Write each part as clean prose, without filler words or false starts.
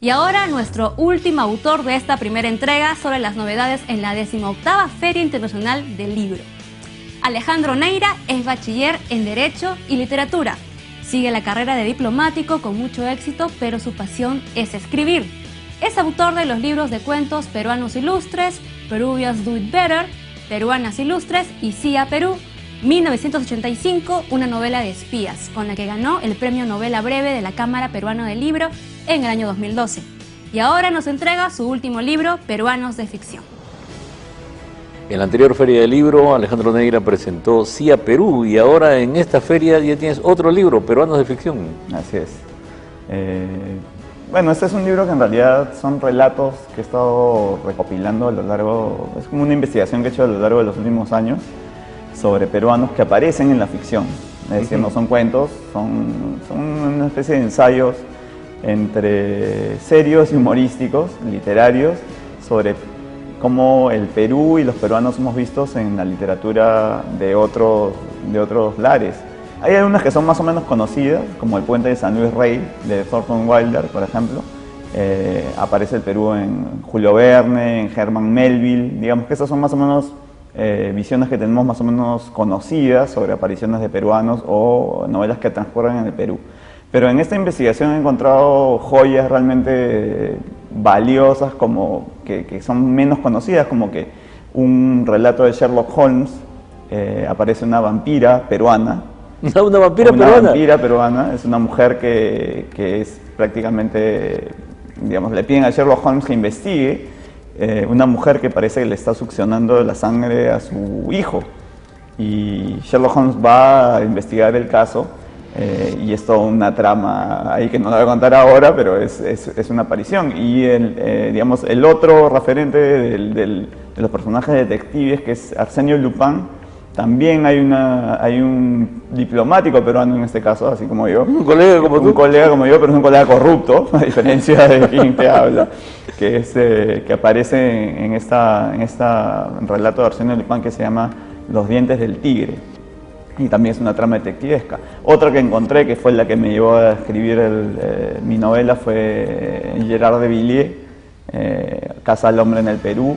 Y ahora nuestro último autor de esta primera entrega sobre las novedades en la 18ª Feria Internacional del Libro. Alejandro Neira es bachiller en Derecho y Literatura. Sigue la carrera de diplomático con mucho éxito, pero su pasión es escribir. Es autor de los libros de cuentos Peruanos Ilustres, Peruvians Do It Better, Peruanas Ilustres y CIA Perú, 1985, una novela de espías, con la que ganó el premio Novela Breve de la Cámara Peruana del Libro en el año 2012. Y ahora nos entrega su último libro, Peruanos de Ficción. En la anterior feria del libro, Alejandro Neira presentó CIA Perú, y ahora en esta feria ya tienes otro libro, Peruanos de Ficción. Así es. Bueno, este es un libro que en realidad son relatos que he estado recopilando a lo largo, es como una investigación que he hecho a lo largo de los últimos años sobre peruanos que aparecen en la ficción. Es decir, no son cuentos, son una especie de ensayos entre serios y humorísticos, literarios, sobre cómo el Perú y los peruanos somos vistos en la literatura de otros lares. Hay algunas que son más o menos conocidas, como El Puente de San Luis Rey, de Thornton Wilder, por ejemplo. Aparece el Perú en Julio Verne, en Herman Melville. Digamos que esas son más o menos visiones que tenemos más o menos conocidas sobre apariciones de peruanos o novelas que transcurren en el Perú. Pero en esta investigación he encontrado joyas realmente valiosas, como que son menos conocidas, como que un relato de Sherlock Holmes, aparece una vampira peruana. ¿Una vampira peruana? Una vampira peruana, es una mujer que es prácticamente, digamos, le piden a Sherlock Holmes que investigue una mujer que parece que le está succionando la sangre a su hijo. Y Sherlock Holmes va a investigar el caso. Y es toda una trama ahí que no la voy a contar ahora, pero es una aparición. Y digamos, el otro referente de los personajes detectives, que es Arsenio Lupin, también hay un diplomático peruano en este caso, así como yo. Un colega como tú. Un colega como yo, pero es un colega corrupto, a diferencia de quien te habla, que aparece en este relato de Arsenio Lupin que se llama Los dientes del tigre. Y también es una trama detectivesca. Otra que encontré, que fue la que me llevó a escribir mi novela, fue Gerard de Villiers, Casa al hombre en el Perú.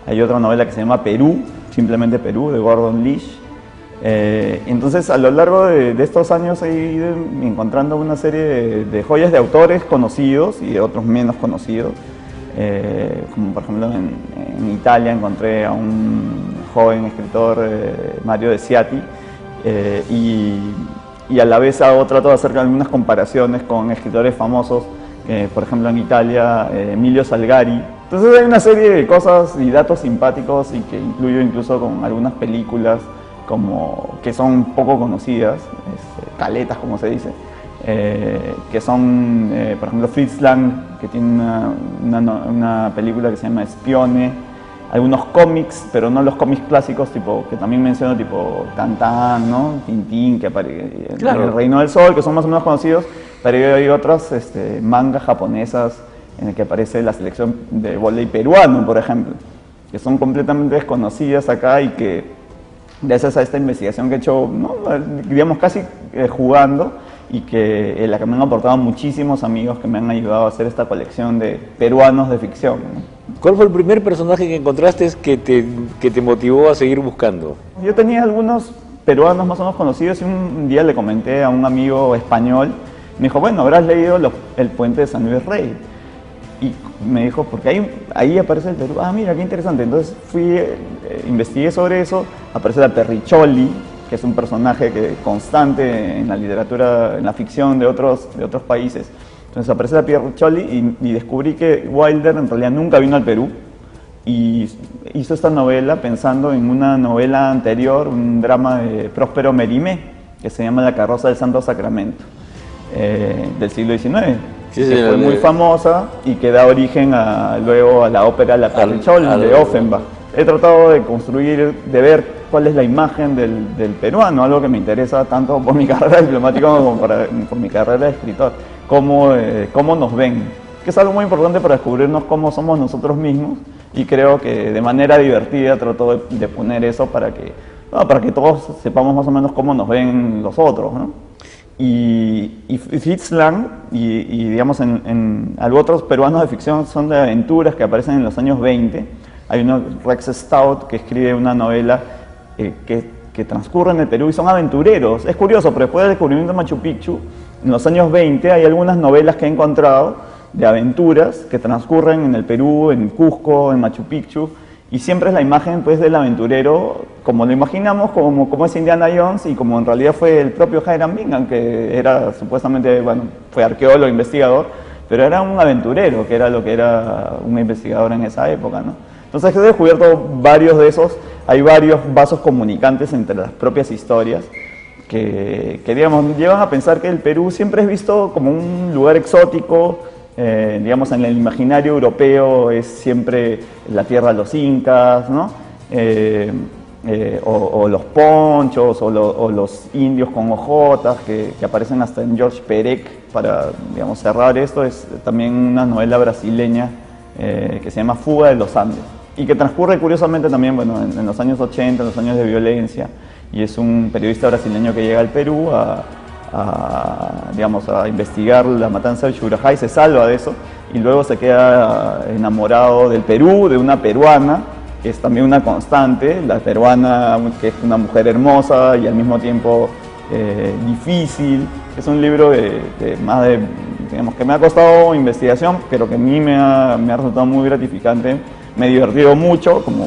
Hay otra novela que se llama Perú, simplemente Perú, de Gordon Lish. Entonces, a lo largo de estos años he ido encontrando una serie de joyas de autores conocidos y de otros menos conocidos. Como por ejemplo en Italia encontré a un joven escritor, Mario De Siati, y a la vez trato de hacer algunas comparaciones con escritores famosos, por ejemplo en Italia, Emilio Salgari. Entonces hay una serie de cosas y datos simpáticos, y que incluyo incluso con algunas películas que son poco conocidas, caletas como se dice, que son, por ejemplo, Fritz Lang, que tiene una película que se llama Espione. Algunos cómics, pero no los cómics clásicos, tipo, que también menciono, tipo Tintín, ¿no? Tintín, que aparece, claro. El Reino del Sol, que son más o menos conocidos, pero hay otras mangas japonesas en el que aparece la selección de vóley peruano, por ejemplo, que son completamente desconocidas acá, y que gracias a esta investigación que he hecho, ¿no? Digamos casi jugando, y que la que me han aportado muchísimos amigos que me han ayudado a hacer esta colección de peruanos de ficción, ¿no? ¿Cuál fue el primer personaje que encontraste que te motivó a seguir buscando? Yo tenía algunos peruanos más o menos conocidos, y un día le comenté a un amigo español, me dijo, bueno, habrás leído El Puente de San Luis Rey. Y me dijo, porque ahí aparece el Perú. Ah, mira, qué interesante. Entonces investigué sobre eso. Aparece la Perricholi, que es un personaje constante en la literatura, en la ficción de otros países. Entonces aparece la Perricholi, y descubrí que Wilder en realidad nunca vino al Perú, y hizo esta novela pensando en una novela anterior, un drama de Próspero Mérimée, que se llama La carroza del Santo Sacramento, del siglo XIX. Sí, que fue muy famosa y que da origen luego a la ópera La Perricholi de Offenbach. He tratado de ver cuál es la imagen del peruano, algo que me interesa tanto por mi carrera diplomática como por mi carrera de escritor. Cómo nos ven, que es algo muy importante para descubrirnos cómo somos nosotros mismos, y creo que de manera divertida trato de poner eso para que todos sepamos más o menos cómo nos ven los otros, ¿no? Y Fritz Lang y digamos, otros peruanos de ficción son de aventuras que aparecen en los años 20. Hay uno, Rex Stout, que escribe una novela que transcurre en el Perú y son aventureros. Es curioso, pero después del descubrimiento de Machu Picchu, en los años 20 hay algunas novelas que he encontrado de aventuras que transcurren en el Perú, en Cusco, en Machu Picchu, y siempre es la imagen pues, del aventurero, como lo imaginamos, como es Indiana Jones y como en realidad fue el propio Hiram Bingham, que era supuestamente, bueno, fue arqueólogo, investigador, pero era un aventurero, que era lo que era un investigador en esa época, ¿no? Entonces he descubierto varios de esos, hay varios vasos comunicantes entre las propias historias que digamos, llevan a pensar que el Perú siempre es visto como un lugar exótico, digamos, en el imaginario europeo es siempre la tierra de los incas, ¿no? O los ponchos, o los indios con ojotas que aparecen hasta en George Perec. Para, digamos, cerrar esto, es también una novela brasileña que se llama Fuga de los Andes y que transcurre curiosamente también, bueno, en los años 80, en los años de violencia, y es un periodista brasileño que llega al Perú digamos, a investigar la matanza de Churajá y se salva de eso, y luego se queda enamorado del Perú, de una peruana, que es también una constante, la peruana, que es una mujer hermosa y al mismo tiempo difícil. Es un libro digamos, que me ha costado investigación, pero que a mí me ha resultado muy gratificante, me he divertido mucho, como